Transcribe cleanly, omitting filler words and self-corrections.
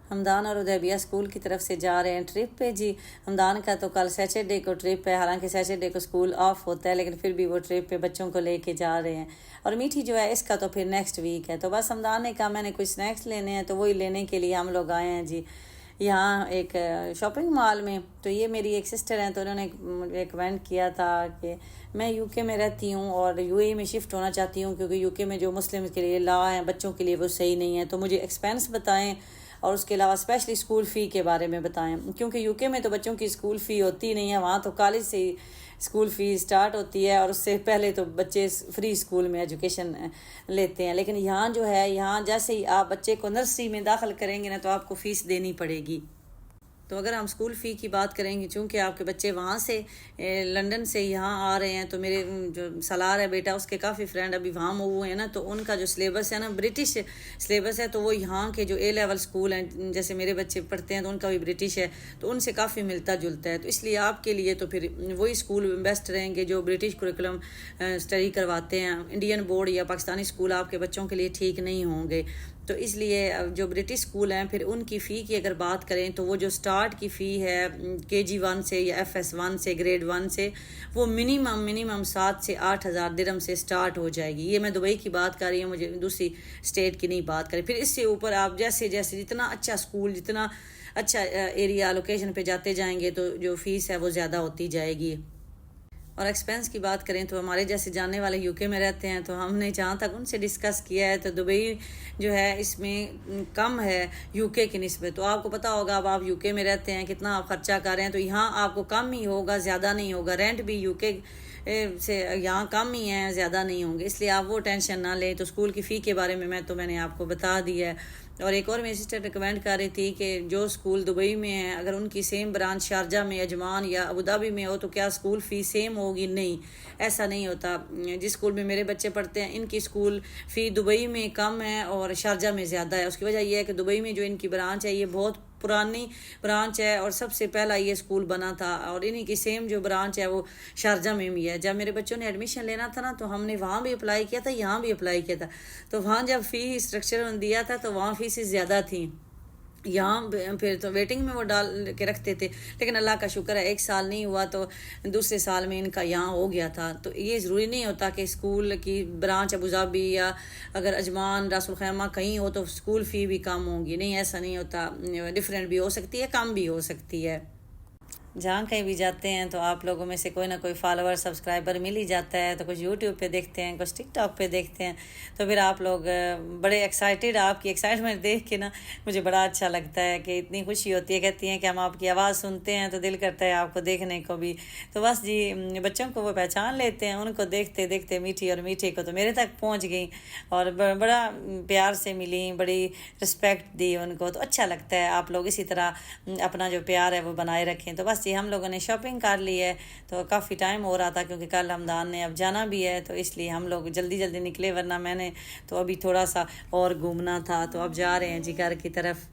हमदान और उदैबिया स्कूल की तरफ से जा रहे हैं ट्रिप पे जी। हमदान का तो कल सैटरडे को ट्रिप है, हालांकि सैटरडे को स्कूल ऑफ होता है, लेकिन फिर भी वो ट्रिप पे बच्चों को लेके जा रहे हैं। और मीठी जो है इसका तो फिर नेक्स्ट वीक है। तो बस हमदान ने कहा मैंने कुछ स्नैक्स लेने हैं, तो वही लेने के लिए हम लोग आए हैं जी यहाँ एक शॉपिंग मॉल में। तो ये मेरी एक सिस्टर हैं, तो उन्होंने रिकमेंड किया था कि मैं यूके में रहती हूँ और यूएई में शिफ्ट होना चाहती हूँ, क्योंकि यूके में जो मुस्लिम के लिए लॉ हैं बच्चों के लिए वो सही नहीं है। तो मुझे एक्सपेंस बताएं और उसके अलावा स्पेशली स्कूल फ़ी के बारे में बताएं, क्योंकि यूके में तो बच्चों की स्कूल फ़ी होती नहीं है, वहाँ तो कॉलेज से ही स्कूल फ़ी स्टार्ट होती है और उससे पहले तो बच्चे फ्री स्कूल में एजुकेशन लेते हैं। लेकिन यहाँ जो है, यहाँ जैसे ही आप बच्चे को नर्सरी में दाखिल करेंगे ना तो आपको फ़ीस देनी पड़ेगी। तो अगर हम स्कूल फ़ी की बात करेंगे, चूँकि आपके बच्चे वहाँ से लंदन से यहाँ आ रहे हैं, तो मेरे जो सलार है बेटा उसके काफ़ी फ्रेंड अभी वहाँ मूव हुए हैं ना, तो उनका जो सिलेबस है ना ब्रिटिश सिलेबस है, तो वो यहाँ के जो ए लेवल स्कूल हैं जैसे मेरे बच्चे पढ़ते हैं तो उनका भी ब्रिटिश है, तो उनसे काफ़ी मिलता जुलता है। तो इसलिए आपके लिए तो फिर वही स्कूल बेस्ट रहेंगे जो ब्रिटिश कुरिकुलम स्टडी करवाते हैं। इंडियन बोर्ड या पाकिस्तानी स्कूल आपके बच्चों के लिए ठीक नहीं होंगे। तो इसलिए जो ब्रिटिश स्कूल हैं फिर उनकी फ़ी की अगर बात करें तो वो जो स्टार्ट की फ़ी है KG 1 से या FS 1 से ग्रेड 1 से, वो मिनिमम 7 से 8 हज़ार दिरहम से स्टार्ट हो जाएगी। ये मैं दुबई की बात कर रही हूँ, मुझे दूसरी स्टेट की नहीं बात करें। फिर इससे ऊपर आप जैसे जैसे जितना अच्छा स्कूल, जितना अच्छा एरिया लोकेशन पे जाते जाएंगे तो जो फ़ीस है वो ज़्यादा होती जाएगी। और एक्सपेंस की बात करें तो हमारे जैसे जानने वाले यूके में रहते हैं, तो हमने जहाँ तक उनसे डिस्कस किया है तो दुबई जो है इसमें कम है यूके की निस्बत। तो आपको पता होगा, अब आप यूके में रहते हैं कितना आप खर्चा कर रहे हैं, तो यहाँ आपको कम ही होगा, ज़्यादा नहीं होगा। रेंट भी यूके से यहाँ कम ही है, ज़्यादा नहीं होंगे, इसलिए आप वो टेंशन ना लें। तो स्कूल की फ़ी के बारे में मैंने आपको बता दिया है। और एक और मेरी सिस्टर रिकमेंड कर रही थी कि जो स्कूल दुबई में है अगर उनकी सेम ब्रांच शारजा में, अजमान या अबू धाबी में हो तो क्या स्कूल फ़ी सेम होगी? नहीं, ऐसा नहीं होता। जिस स्कूल में मेरे बच्चे पढ़ते हैं इनकी स्कूल फ़ी दुबई में कम है और शारजा में ज़्यादा है। उसकी वजह यह है कि दुबई में जो इनकी ब्रांच है ये बहुत पुरानी ब्रांच है और सबसे पहला ये स्कूल बना था, और इन्हीं की सेम जो ब्रांच है वो शारजा में भी है। जब मेरे बच्चों ने एडमिशन लेना था ना तो हमने वहाँ भी अप्लाई किया था, यहाँ भी अप्लाई किया था। तो वहाँ जब फ़ी स्ट्रक्चर दिया था तो वहाँ फ़ीस ज़्यादा थी, यहाँ फिर तो वेटिंग में वो डाल के रखते थे। लेकिन अल्लाह का शुक्र है 1 साल नहीं हुआ तो दूसरे साल में इनका यहाँ हो गया था। तो ये ज़रूरी नहीं होता कि स्कूल की ब्रांच अबू धाबी या अगर अजमान रासुल खैमा कहीं हो तो स्कूल फ़ी भी कम होगी, नहीं ऐसा नहीं होता। डिफरेंट भी हो सकती है, कम भी हो सकती है। जहाँ कहीं भी जाते हैं तो आप लोगों में से कोई ना कोई फॉलोअर सब्सक्राइबर मिल ही जाता है। तो कुछ यूट्यूब पे देखते हैं, कुछ टिकटॉक पे देखते हैं, तो फिर आप लोग बड़े एक्साइटेड, आपकी एक्साइटमेंट देख के ना मुझे बड़ा अच्छा लगता है कि इतनी खुशी होती है। कहती हैं कि हम आपकी आवाज़ सुनते हैं तो दिल करता है आपको देखने को भी। तो बस जी, बच्चों को वो पहचान लेते हैं, उनको देखते देखते मीठी और मीठे को तो मेरे तक पहुँच गई और बड़ा प्यार से मिली, बड़ी रिस्पेक्ट दी उनको। तो अच्छा लगता है। आप लोग इसी तरह अपना जो प्यार है वो बनाए रखें। तो बस जी, हम लोगों ने शॉपिंग कर ली है, तो काफ़ी टाइम हो रहा था क्योंकि कल हमदान ने अब जाना भी है, तो इसलिए हम लोग जल्दी जल्दी निकले, वरना मैंने तो अभी थोड़ा सा और घूमना था। तो अब जा रहे हैं जी घर की तरफ।